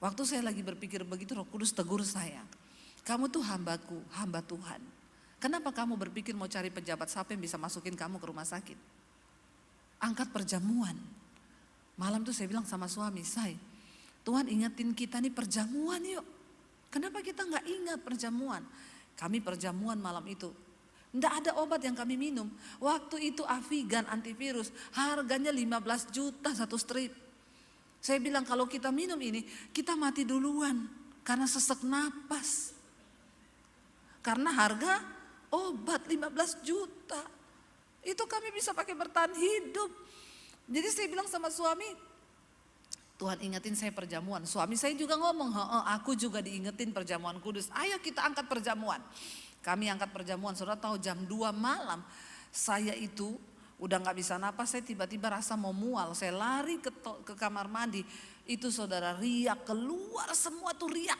Waktu saya lagi berpikir begitu, Roh Kudus tegur saya, kamu tuh hambaku, hamba Tuhan. Kenapa kamu berpikir mau cari pejabat siapa yang bisa masukin kamu ke rumah sakit? Angkat perjamuan. Malam tuh saya bilang sama suami saya, Tuhan ingetin kita nih perjamuan yuk. Kenapa kita gak ingat perjamuan? Kami perjamuan malam itu. Tidak ada obat yang kami minum. Waktu itu Avigan antivirus harganya 15 juta satu strip. Saya bilang kalau kita minum ini kita mati duluan karena sesak napas. Karena harga obat 15 juta. Itu kami bisa pakai bertahan hidup. Jadi saya bilang sama suami, Tuhan ingetin saya perjamuan. Suami saya juga ngomong, aku juga diingetin perjamuan kudus. Ayo kita angkat perjamuan. Kami angkat perjamuan, saudara tahu jam 2 malam saya itu udah gak bisa napas, saya tiba-tiba rasa mau mual. Saya lari ke kamar mandi, itu saudara riak, keluar semua tuh riak.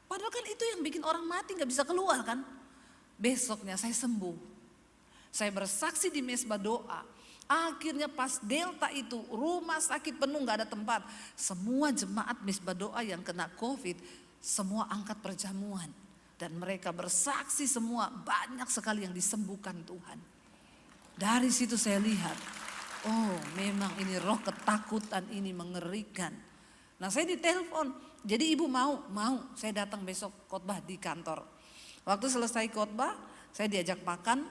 Padahal kan itu yang bikin orang mati gak bisa keluar kan. Besoknya saya sembuh. Saya bersaksi di mesbah doa. Akhirnya pas Delta itu rumah sakit penuh gak ada tempat. Semua jemaat mesbah doa yang kena COVID semua angkat perjamuan. Dan mereka bersaksi semua, banyak sekali yang disembuhkan Tuhan. Dari situ saya lihat, oh memang ini roh ketakutan ini mengerikan. Nah saya ditelepon, jadi ibu mau saya datang besok khotbah di kantor. Waktu selesai khotbah, saya diajak makan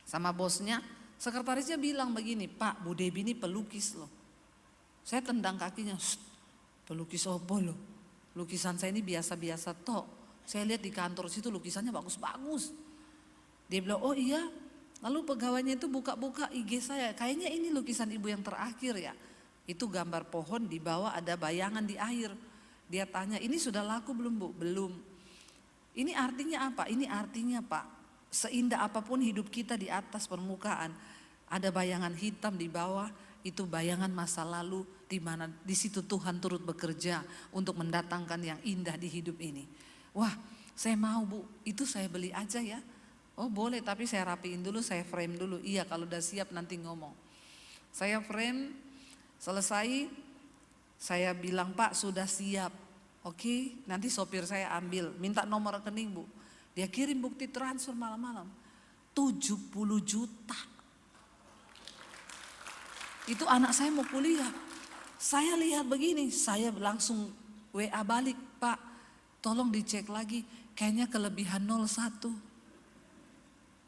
sama bosnya. Sekretarisnya bilang begini, Pak Bu Debi ini pelukis loh. Saya tendang kakinya, pelukis opo loh. Lukisan saya ini biasa-biasa toh. Saya lihat di kantor situ lukisannya bagus-bagus. Dia bilang, oh iya. Lalu pegawainya itu buka-buka IG saya. Kayaknya ini lukisan ibu yang terakhir ya. Itu gambar pohon, di bawah ada bayangan di air. Dia tanya, ini sudah laku belum Bu? Belum. Ini artinya apa? Ini artinya Pak, seindah apapun hidup kita di atas permukaan, ada bayangan hitam di bawah. Itu bayangan masa lalu, di mana di situ Tuhan turut bekerja untuk mendatangkan yang indah di hidup ini. Wah saya mau Bu, itu saya beli aja ya. Oh boleh, tapi saya rapiin dulu, saya frame dulu. Iya kalau udah siap nanti ngomong. Saya frame, selesai, saya bilang Pak sudah siap. Oke, nanti sopir saya ambil, minta nomor rekening Bu. Dia kirim bukti transfer malam-malam, 70 juta. Itu anak saya mau kuliah. Saya lihat begini, saya langsung WA balik, Pak tolong dicek lagi, kayaknya kelebihan 01.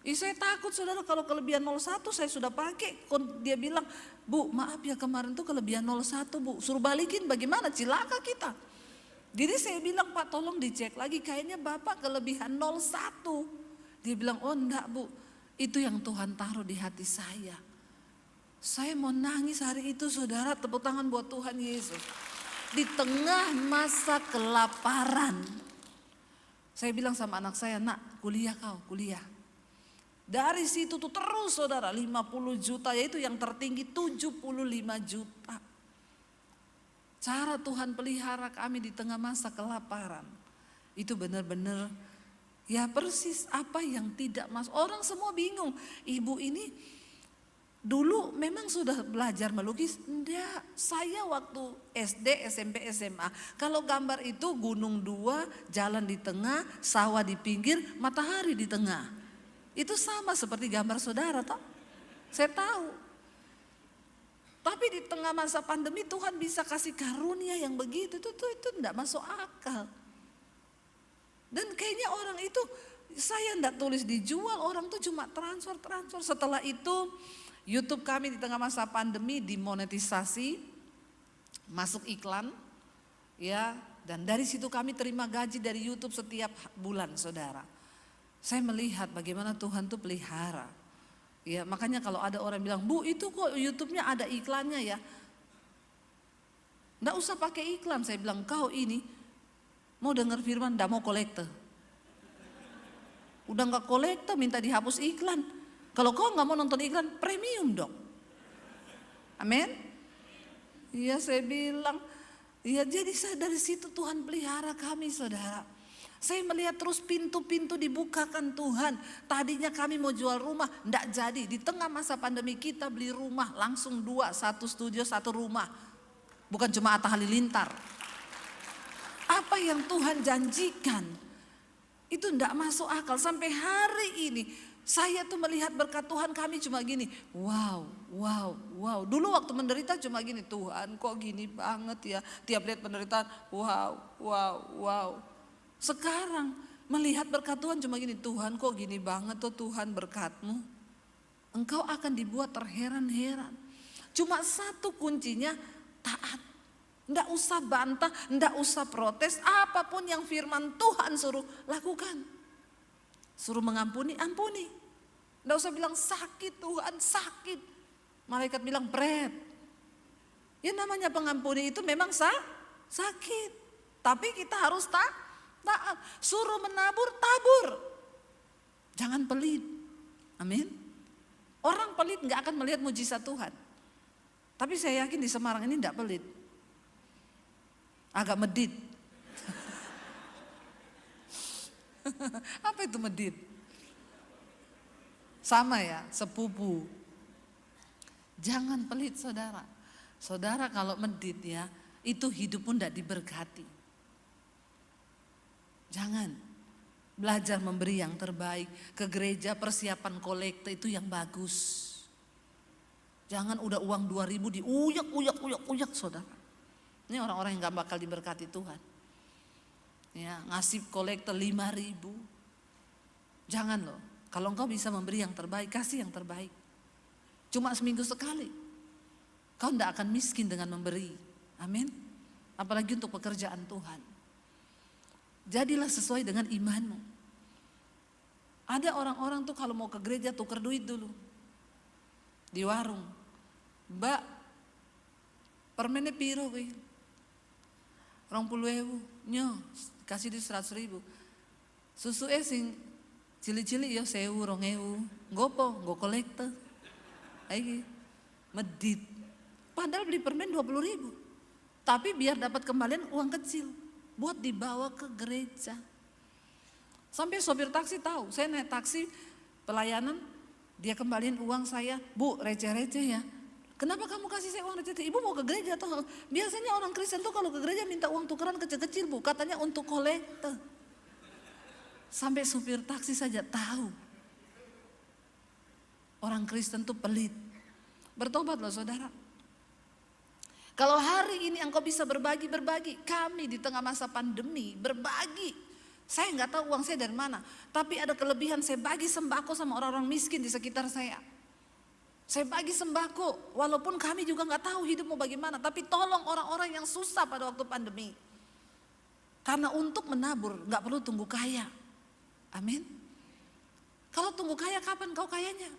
Saya takut saudara, kalau kelebihan 01 saya sudah pakai. Dia bilang, Bu maaf ya kemarin tuh kelebihan 01 Bu, suruh balikin bagaimana, cilaka kita. Jadi saya bilang Pak tolong dicek lagi, kayaknya Bapak kelebihan 01. Dia bilang, oh enggak Bu, itu yang Tuhan taruh di hati saya. Saya mau nangis hari itu saudara, tepuk tangan buat Tuhan Yesus. Di tengah masa kelaparan. Saya bilang sama anak saya, nak kuliah kau, kuliah. Dari situ tuh terus saudara 50 juta, yaitu yang tertinggi 75 juta. Cara Tuhan pelihara kami di tengah masa kelaparan. Itu benar-benar ya persis apa yang tidak masuk. Orang semua bingung, ibu ini dulu memang sudah belajar melukis? Enggak, saya waktu SD, SMP, SMA. Kalau gambar itu gunung dua, jalan di tengah, sawah di pinggir, matahari di tengah. Itu sama seperti gambar saudara toh. Saya tahu. Tapi di tengah masa pandemi Tuhan bisa kasih karunia yang begitu. Itu enggak masuk akal. Dan kayaknya orang itu, saya enggak tulis dijual, orang tuh cuma transfer. Setelah itu YouTube kami di tengah masa pandemi dimonetisasi, masuk iklan, ya, dan dari situ kami terima gaji dari YouTube setiap bulan, saudara. Saya melihat bagaimana Tuhan tuh pelihara, ya, makanya kalau ada orang bilang, Bu itu kok YouTube-nya ada iklannya ya, nggak usah pakai iklan. Saya bilang, kau ini mau dengar firman, nggak mau kolekte, udah nggak kolekte minta dihapus iklan. Kalau kau nggak mau nonton iklan, premium dong. Amin. Iya saya bilang, iya jadi dari situ Tuhan pelihara kami saudara. Saya melihat terus pintu-pintu dibukakan Tuhan. Tadinya kami mau jual rumah, enggak jadi. Di tengah masa pandemi kita beli rumah langsung 2, 1 studio, 1 rumah. Bukan cuma Atta Halilintar. Apa yang Tuhan janjikan itu enggak masuk akal. Sampai hari ini saya tuh melihat berkat Tuhan kami cuma gini. Wow. Dulu waktu menderita cuma gini, Tuhan kok gini banget ya. Tiap lihat penderitaan, wow. Sekarang melihat berkat Tuhan cuma gini, Tuhan kok gini banget tuh Tuhan berkat-Mu. Engkau akan dibuat terheran-heran. Cuma satu kuncinya, taat. Nggak usah bantah, nggak usah protes. Apapun yang firman Tuhan suruh lakukan. Suruh mengampuni, ampuni. Nggak usah bilang sakit Tuhan, sakit. Malaikat bilang pret. Ya namanya pengampuni itu memang sakit. Tapi kita harus taat. Suruh menabur, tabur. Jangan pelit. Amin. Orang pelit gak akan melihat mujizat Tuhan. Tapi saya yakin di Semarang ini gak pelit. Agak medit. Apa itu medit? Sama ya, sepupu. Jangan pelit saudara. Saudara kalau medit ya, itu hidup pun gak diberkati. Jangan belajar memberi yang terbaik. Ke gereja persiapan kolekte itu yang bagus. Jangan udah uang 2.000 diuyak saudara. Ini orang-orang yang gak bakal diberkati Tuhan. Ya, ngasih kolekte 5.000. Jangan loh. Kalau engkau bisa memberi yang terbaik, kasih yang terbaik. Cuma seminggu sekali. Kau tidak akan miskin dengan memberi. Amin. Apalagi untuk pekerjaan Tuhan. Jadilah sesuai dengan imanmu. Ada orang-orang tuh kalau mau ke gereja tuker duit dulu. Di warung. Mbak, permennya piro kuwi? 20.000. Nyo, kasih di 100.000. Susu sing cili-cili ya 1.000, 2.000. Gopo, nggo kolekte. Aiki medit. Padahal beli permen 20.000. Tapi biar dapat kembalian uang kecil. Buat dibawa ke gereja. Sampai sopir taksi tahu, saya naik taksi pelayanan, dia kembaliin uang saya, Bu receh-receh ya. Kenapa kamu kasih saya uang receh? Ibu mau ke gereja toh? Biasanya orang Kristen tuh kalau ke gereja minta uang tukeran kecil-kecil Bu, katanya untuk kolekte. Sampai sopir taksi saja tahu. Orang Kristen tuh pelit. Bertobat loh saudara. Kalau hari ini engkau bisa berbagi, kami di tengah masa pandemi berbagi. Saya nggak tahu uang saya dari mana, tapi ada kelebihan saya bagi sembako sama orang-orang miskin di sekitar saya. Saya bagi sembako, walaupun kami juga nggak tahu hidup mau bagaimana, tapi tolong orang-orang yang susah pada waktu pandemi. Karena untuk menabur nggak perlu tunggu kaya, amin. Kalau tunggu kaya kapan kau kayanya?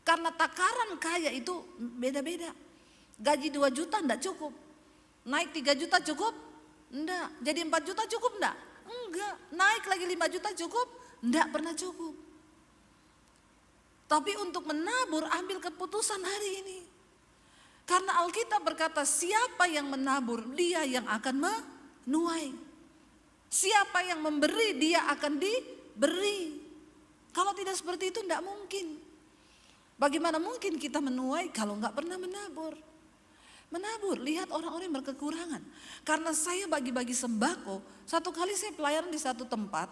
Karena takaran kaya itu beda-beda. Gaji 2 juta enggak cukup. Naik 3 juta cukup? Enggak. Jadi 4 juta cukup enggak? Enggak. Naik lagi 5 juta cukup? Enggak pernah cukup. Tapi untuk menabur ambil keputusan hari ini. Karena Alkitab berkata siapa yang menabur dia yang akan menuai. Siapa yang memberi dia akan diberi. Kalau tidak seperti itu enggak mungkin. Bagaimana mungkin kita menuai kalau enggak pernah menabur? Menabur, lihat orang-orang yang berkekurangan. Karena saya bagi-bagi sembako, satu kali saya pelayanan di satu tempat,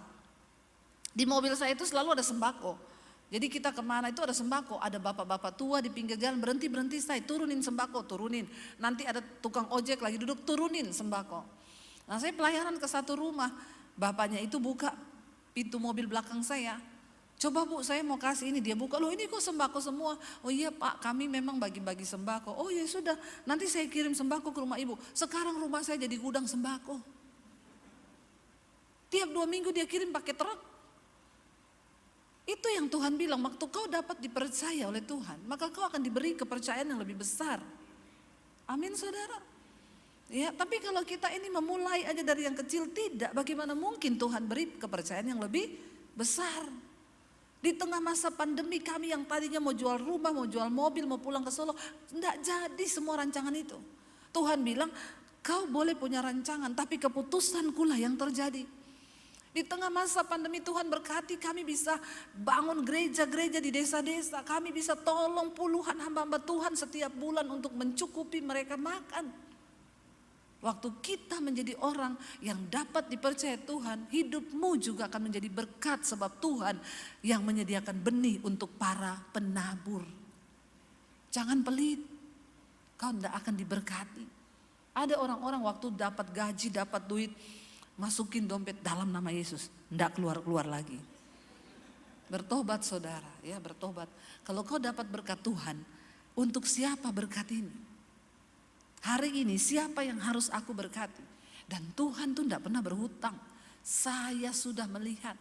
di mobil saya itu selalu ada sembako. Jadi kita kemana itu ada sembako, ada bapak-bapak tua di pinggir jalan berhenti saya turunin sembako, turunin. Nanti ada tukang ojek lagi duduk turunin sembako. Nah saya pelayanan ke satu rumah, bapaknya itu buka pintu mobil belakang saya. Coba Bu, saya mau kasih ini. Dia buka, loh ini kok sembako semua. Oh iya Pak, kami memang bagi-bagi sembako. Oh ya sudah, nanti saya kirim sembako ke rumah Ibu. Sekarang rumah saya jadi gudang sembako. Tiap 2 minggu dia kirim pakai truk. Itu yang Tuhan bilang, waktu kau dapat dipercaya oleh Tuhan, maka kau akan diberi kepercayaan yang lebih besar. Amin saudara. Ya, tapi kalau kita ini memulai aja dari yang kecil, tidak. Bagaimana mungkin Tuhan beri kepercayaan yang lebih besar? Di tengah masa pandemi kami yang tadinya mau jual rumah, mau jual mobil, mau pulang ke Solo, enggak jadi semua rancangan itu. Tuhan bilang, kau boleh punya rancangan, tapi keputusanku lah yang terjadi. Di tengah masa pandemi Tuhan berkati kami bisa bangun gereja-gereja di desa-desa. Kami bisa tolong puluhan hamba-hamba Tuhan setiap bulan untuk mencukupi mereka makan. Waktu kita menjadi orang yang dapat dipercaya Tuhan, hidupmu juga akan menjadi berkat sebab Tuhan yang menyediakan benih untuk para penabur. Jangan pelit, kau tidak akan diberkati. Ada orang-orang waktu dapat gaji, dapat duit, masukin dompet dalam nama Yesus, tidak keluar-keluar lagi. Bertobat saudara, ya bertobat. Kalau kau dapat berkat Tuhan, untuk siapa berkat ini? Hari ini siapa yang harus aku berkati? Dan Tuhan tuh tidak pernah berhutang. Saya sudah melihat.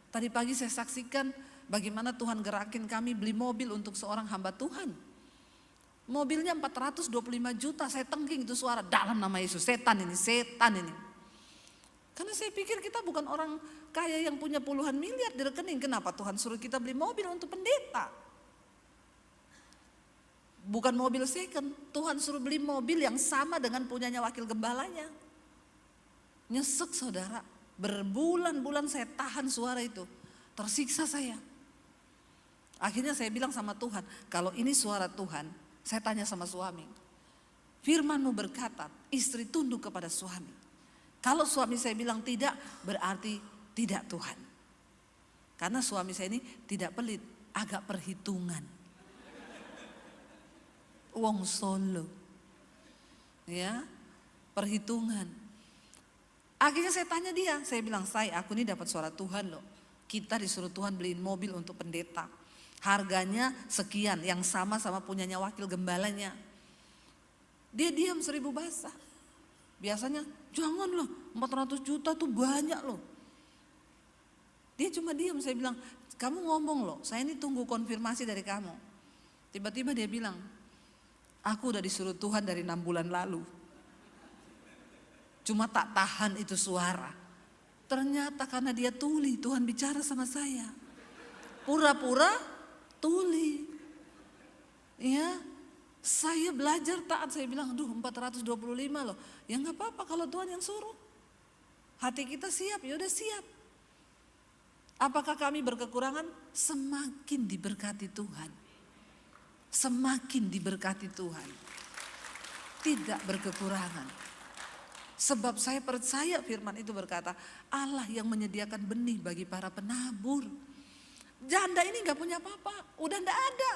Tadi pagi saya saksikan bagaimana Tuhan gerakin kami beli mobil untuk seorang hamba Tuhan. Mobilnya 425 juta, saya tengking itu suara dalam nama Yesus. Setan ini, setan ini. Karena saya pikir kita bukan orang kaya yang punya puluhan miliar di rekening. Kenapa Tuhan suruh kita beli mobil untuk pendeta? Bukan mobil second, Tuhan suruh beli mobil yang sama dengan punyanya wakil gembalanya. Nyesek saudara, berbulan-bulan saya tahan suara itu, tersiksa saya. Akhirnya saya bilang sama Tuhan, kalau ini suara Tuhan, saya tanya sama suami. Firman-Mu berkata, istri tunduk kepada suami. Kalau suami saya bilang tidak, berarti tidak Tuhan. Karena suami saya ini tidak pelit, agak perhitungan. Wong Solo, ya perhitungan. Akhirnya saya tanya dia, saya bilang, aku ini dapat suara Tuhan loh. Kita disuruh Tuhan beliin mobil untuk pendeta. Harganya sekian, yang sama punyanya wakil gembalanya. Dia diam 1000 bahasa. Biasanya, jangan loh, 400 juta tuh banyak loh. Dia cuma diam, saya bilang, kamu ngomong loh, saya ini tunggu konfirmasi dari kamu. Tiba-tiba dia bilang, aku udah disuruh Tuhan dari 6 bulan lalu. Cuma tak tahan itu suara. Ternyata karena dia tuli, Tuhan bicara sama saya. Pura-pura tuli. Ya, saya belajar taat. Saya bilang, 425 loh. Ya gak apa-apa kalau Tuhan yang suruh. Hati kita siap, ya udah siap. Apakah kami berkekurangan? Semakin diberkati Tuhan. Semakin diberkati Tuhan. Tidak berkekurangan. Sebab saya percaya firman itu berkata, Allah yang menyediakan benih bagi para penabur. Janda ini gak punya apa-apa, udah gak ada.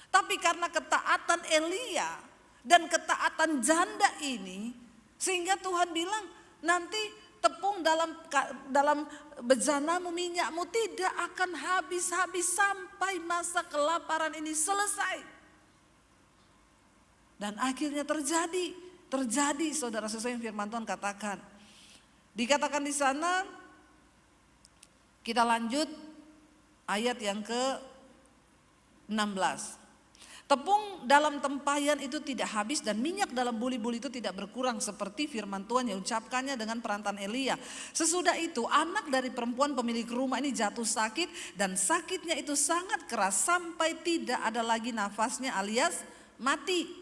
Tapi karena ketaatan Elia dan ketaatan janda ini, sehingga Tuhan bilang nanti tepung dalam bejanamu, minyakmu tidak akan habis-habis sampai masa kelaparan ini selesai. Dan akhirnya terjadi saudara, sesuai yang firman Tuhan katakan. Dikatakan di sana, kita lanjut, ayat yang ke-16. Tepung dalam tempayan itu tidak habis dan minyak dalam buli-buli itu tidak berkurang seperti firman Tuhan yang ucapkannya dengan perantaraan Elia. Sesudah itu anak dari perempuan pemilik rumah ini jatuh sakit dan sakitnya itu sangat keras sampai tidak ada lagi nafasnya alias mati.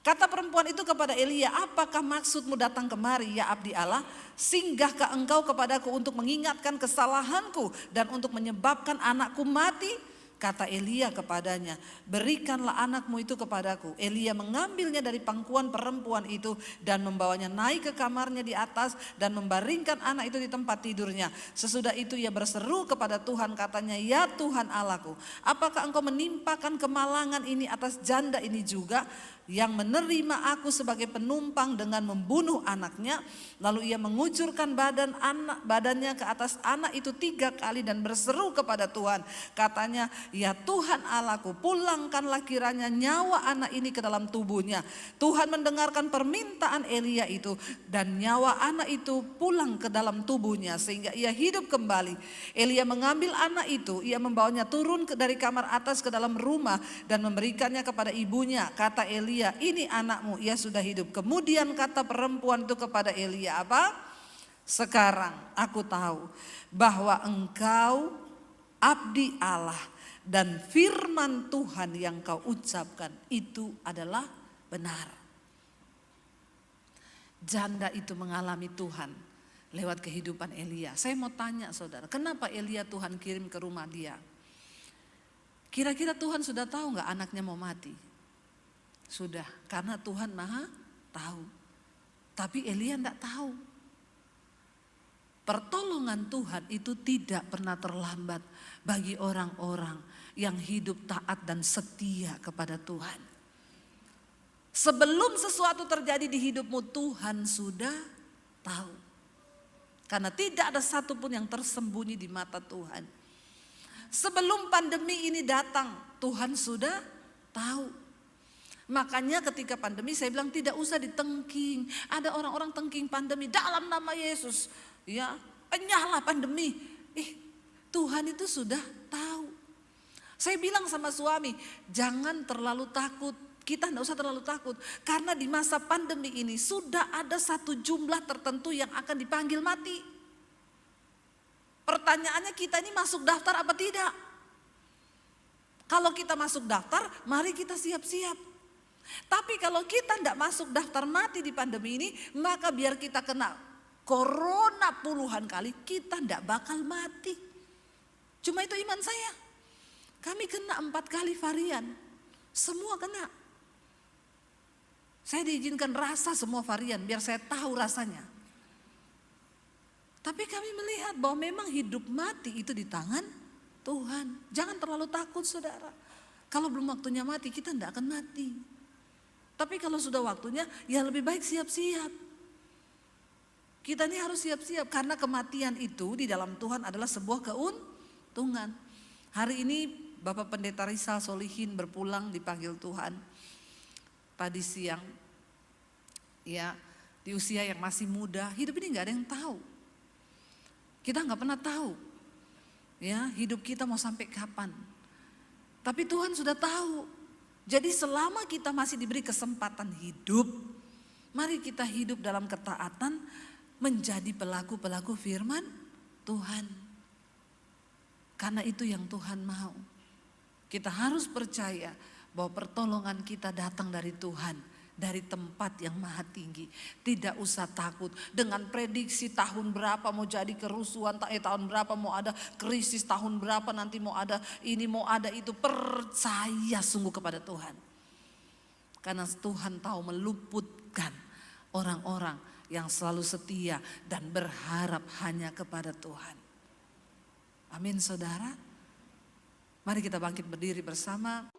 Kata perempuan itu kepada Elia, apakah maksudmu datang kemari ya abdi Allah? Singgahkah engkau kepadaku untuk mengingatkan kesalahanku dan untuk menyebabkan anakku mati? Kata Elia kepadanya, berikanlah anakmu itu kepadaku. Elia mengambilnya dari pangkuan perempuan itu dan membawanya naik ke kamarnya di atas dan membaringkan anak itu di tempat tidurnya. Sesudah itu ia berseru kepada Tuhan, katanya, ya Tuhan Allahku, apakah engkau menimpakan kemalangan ini atas janda ini juga yang menerima aku sebagai penumpang dengan membunuh anaknya? Lalu ia mengucurkan badannya ke atas anak itu 3 kali dan berseru kepada Tuhan. Katanya, ya Tuhan Allahku, pulangkanlah kiranya nyawa anak ini ke dalam tubuhnya. Tuhan mendengarkan permintaan Elia itu dan nyawa anak itu pulang ke dalam tubuhnya sehingga ia hidup kembali. Elia mengambil anak itu, ia membawanya turun dari kamar atas ke dalam rumah dan memberikannya kepada ibunya. Kata Elia, ini anakmu, ia sudah hidup. Kemudian kata perempuan itu kepada Elia, apa? Sekarang aku tahu bahwa engkau abdi Allah dan firman Tuhan yang kau ucapkan itu adalah benar. Janda itu mengalami Tuhan lewat kehidupan Elia. Saya mau tanya saudara, kenapa Elia Tuhan kirim ke rumah dia? Kira-kira Tuhan sudah tahu gak anaknya mau mati? Sudah, karena Tuhan maha tahu. Tapi Elia enggak tahu. Pertolongan Tuhan itu tidak pernah terlambat bagi orang-orang yang hidup taat dan setia kepada Tuhan. Sebelum sesuatu terjadi di hidupmu, Tuhan sudah tahu. Karena tidak ada satupun yang tersembunyi di mata Tuhan. Sebelum pandemi ini datang, Tuhan sudah tahu. Makanya ketika pandemi saya bilang tidak usah ditengking. Ada orang-orang tengking pandemi dalam nama Yesus. Ya, enyahlah pandemi. Tuhan itu sudah tahu. Saya bilang sama suami, jangan terlalu takut. Kita tidak usah terlalu takut. Karena di masa pandemi ini sudah ada satu jumlah tertentu yang akan dipanggil mati. Pertanyaannya, kita ini masuk daftar apa tidak? Kalau kita masuk daftar, mari kita siap-siap. Tapi kalau kita tidak masuk daftar mati di pandemi ini, maka biar kita kena corona puluhan kali, kita tidak bakal mati. Cuma itu iman saya. Kami kena 4 kali varian, semua kena. Saya diizinkan rasa semua varian biar saya tahu rasanya. Tapi kami melihat bahwa memang hidup mati itu di tangan Tuhan. Jangan terlalu takut saudara. Kalau belum waktunya mati, kita tidak akan mati. Tapi kalau sudah waktunya, ya lebih baik siap-siap. Kita ini harus siap-siap karena kematian itu di dalam Tuhan adalah sebuah keuntungan. Hari ini Bapak Pendeta Rizal Solihin berpulang dipanggil Tuhan tadi siang. Ya, di usia yang masih muda, hidup ini nggak ada yang tahu. Kita nggak pernah tahu. Ya, hidup kita mau sampai kapan. Tapi Tuhan sudah tahu. Jadi selama kita masih diberi kesempatan hidup, mari kita hidup dalam ketaatan menjadi pelaku-pelaku firman Tuhan. Karena itu yang Tuhan mau. Kita harus percaya bahwa pertolongan kita datang dari Tuhan, dari tempat yang maha tinggi. Tidak usah takut dengan prediksi tahun berapa mau jadi kerusuhan, tahun berapa mau ada krisis, tahun berapa nanti mau ada ini, mau ada itu. Percaya sungguh kepada Tuhan. Karena Tuhan tahu meluputkan orang-orang yang selalu setia dan berharap hanya kepada Tuhan. Amin saudara. Mari kita bangkit berdiri bersama.